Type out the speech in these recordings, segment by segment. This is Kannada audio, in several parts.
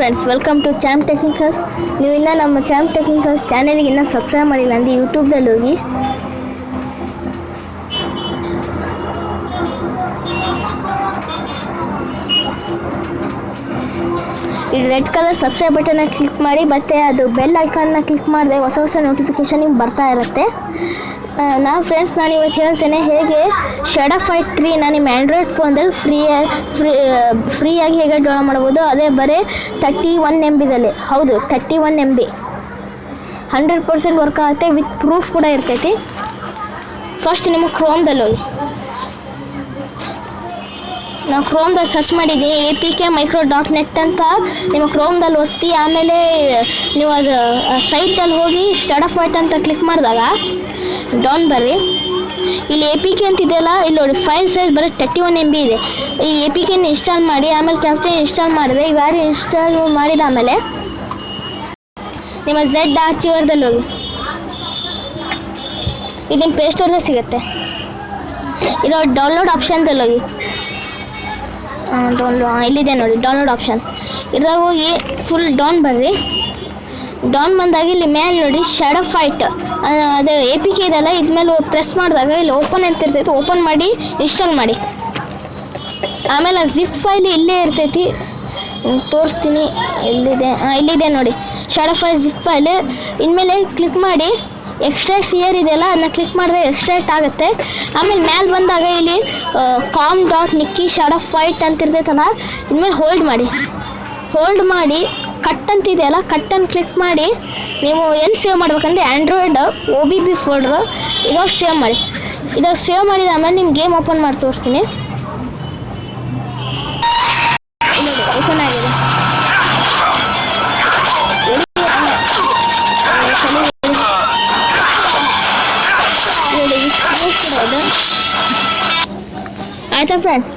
Friends, welcome to Champ Technicals. ನೀವು ಇನ್ನೂ ನಮ್ಮ ಚಾಂಪ್ ಟೆಕ್ನಿಕಲ್ಸ್ ಚಾನಲ್ಗೆ ಇನ್ನೂ ಸಬ್ಸ್ಕ್ರೈಬ್ ಮಾಡಿಲ್ಲ ಅಂದರೆ ಯೂಟ್ಯೂಬ್ದಲ್ಲಿ ಹೋಗಿ ಈ ರೆಡ್ ಕಲರ್ ಸಬ್ಸ್ಕ್ರೈಬ್ ಬಟನ್ನ ಕ್ಲಿಕ್ ಮಾಡಿ, ಮತ್ತು ಅದು ಬೆಲ್ ಐಕಾನ್ನ ಕ್ಲಿಕ್ ಮಾಡಿದ್ರೆ ಹೊಸ ಹೊಸ ನೋಟಿಫಿಕೇಷನ್ ನಿಮ್ಗೆ ಬರ್ತಾ ಇರುತ್ತೆ. ನಾನು ಇವತ್ತು ಹೇಳ್ತೇನೆ ಹೇಗೆ ಶಾಡೋ ಫೈಟ್ 3ನ ನಿಮ್ಮ ಆ್ಯಂಡ್ರಾಯ್ಡ್ ಫೋನ್ದಲ್ಲಿ ಫ್ರೀಯಾಗಿ ಹೇಗೆ ಡೌನ್ಲೋಡ್ ಮಾಡ್ಬೋದು. ಅದೇ ಬರೀ 31 MBದಲ್ಲಿ. ಹೌದು, 31 MB 100% ವರ್ಕ್ ಆಗುತ್ತೆ. ವಿತ್ ಪ್ರೂಫ್ ಕೂಡ ಇರ್ತೈತಿ. ಫಸ್ಟ್ ನಿಮ್ಮ ಕ್ರೋಮ್ದಲ್ಲಿ ಹೋಗಿ. ನಾವು ಕ್ರೋಮ್ದಲ್ಲಿ ಸರ್ಚ್ ಮಾಡಿದ್ದೀನಿ apk-micro.net ಅಂತ. ನಿಮ್ಮ ಕ್ರೋಮ್ದಲ್ಲಿ ಒತ್ತಿ ಆಮೇಲೆ ನೀವು ಅದು ಸೈಟಲ್ಲಿ ಹೋಗಿ ಶಾಡೋ ಫೈಟ್ ಅಂತ ಕ್ಲಿಕ್ ಮಾಡಿದಾಗ ಡೌನ್ ಬರ್ರಿ. ಇಲ್ಲಿ APK ಅಂತಿದೆಯಲ್ಲ, ಇಲ್ಲಿ ನೋಡಿ ಫೈಲ್ ಸೈಜ್ ಬರೀ 31 MB ಇದೆ. ಈ APKನ ಇನ್ಸ್ಟಾಲ್ ಮಾಡಿ, ಆಮೇಲೆ ಕ್ಯಾಪ್ಚರ್ ಇನ್ಸ್ಟಾಲ್ ಮಾಡಿದ್ರೆ ಇವ್ಯಾರು ಇನ್ಸ್ಟಾಲ್ ಮಾಡಿದ ಆಮೇಲೆ ನಿಮ್ಮ Z ಆರ್ಚಿವರ್ದಲ್ಲಿ ಹೋಗಿ. ಇದು ನಿಮ್ಮ ಪ್ಲೇಸ್ಟೋರ್ನಲ್ಲಿ ಸಿಗುತ್ತೆ. ಇರೋ ಡೌನ್ಲೋಡ್ ಆಪ್ಷನ್ದಲ್ಲಿ ಹೋಗಿ. ಇಲ್ಲಿದೆ ನೋಡಿ ಡೌನ್ಲೋಡ್ ಆಪ್ಷನ್. ಇದ್ರಾಗ ಹೋಗಿ ಫುಲ್ ಡೌನ್ ಬರ್ರಿ. ಡೌನ್ ಬಂದಾಗ ಇಲ್ಲಿ ಮೇಲೆ ನೋಡಿ ಶಾಡೋ ಫೈಟ್ ಅದು APK ಇದೆಲ್ಲ, ಇದ್ಮೇಲೆ ಪ್ರೆಸ್ ಮಾಡಿದಾಗ ಇಲ್ಲಿ ಓಪನ್ ಅಂತ ಇರ್ತೈತಿ. ಓಪನ್ ಮಾಡಿ ಇನ್ಸ್ಟಾಲ್ ಮಾಡಿ. ಆಮೇಲೆ ಜಿಪ್ ಫೈಲ್ ಇಲ್ಲೇ ಇರ್ತೈತಿ, ತೋರಿಸ್ತೀನಿ ಎಲ್ಲಿದೆ. ಇಲ್ಲಿದೆ ನೋಡಿ ಶಾಡೋ ಫೈಲ್ ಜಿಪ್ ಫೈಲ್. ಇನ್ಮೇಲೆ ಕ್ಲಿಕ್ ಮಾಡಿ ಎಕ್ಸ್ಟ್ರಾಕ್ಟ್ ಹಿಯರ್ ಇದೆಯಲ್ಲ, ಅದನ್ನ ಕ್ಲಿಕ್ ಮಾಡಿದ್ರೆ ಎಕ್ಸ್ಟ್ರಾಕ್ಟ್ ಆಗುತ್ತೆ. ಆಮೇಲೆ ಮೇಲೆ ಬಂದಾಗ ಇಲ್ಲಿ com.nikki ಶಾಡೋ ಫೈಟ್ ಅಂತ ಇರ್ತೈತಲ್ಲ, ಇನ್ಮೇಲೆ ಹೋಲ್ಡ್ ಮಾಡಿ ಕಟ್ ಅಂತ ಇದೆಯಲ್ಲ, ಕಟ್ಟನ್ನು ಕ್ಲಿಕ್ ಮಾಡಿ ನೀವು ಎಲ್ಲಿ ಸೇವ್ ಮಾಡ್ಬೇಕಂದ್ರೆ ಆ್ಯಂಡ್ರಾಯ್ಡ್ OBB ಫೋಲ್ಡ್ರು ಇವಾಗ ಸೇವ್ ಮಾಡಿ. ಇದಾಗ ಸೇವ್ ಮಾಡಿದ ಆಮೇಲೆ ನಿಮ್ಮ ಗೇಮ್ ಓಪನ್ ಮಾಡಿ ತೋರಿಸ್ತೀನಿ. ಓಪನ್ ಆಗಿದೆ. ಆಯ್ತಾ ಫ್ರೆಂಡ್ಸ್,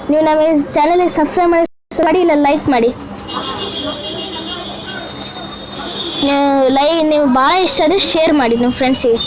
ನೀವು ನಮ್ಮ ಚಾನಲಿಗೆ ಸಬ್ಸ್ಕ್ರೈಬ್ ಮಾಡಿ, ಇಲ್ಲ ಲೈಕ್ ಮಾಡಿ. ನೀವು ಭಾಳ ಇಷ್ಟ ಆದರೆ ಶೇರ್ ಮಾಡಿ ನಿಮ್ಮ ಫ್ರೆಂಡ್ಸಿಗೆ.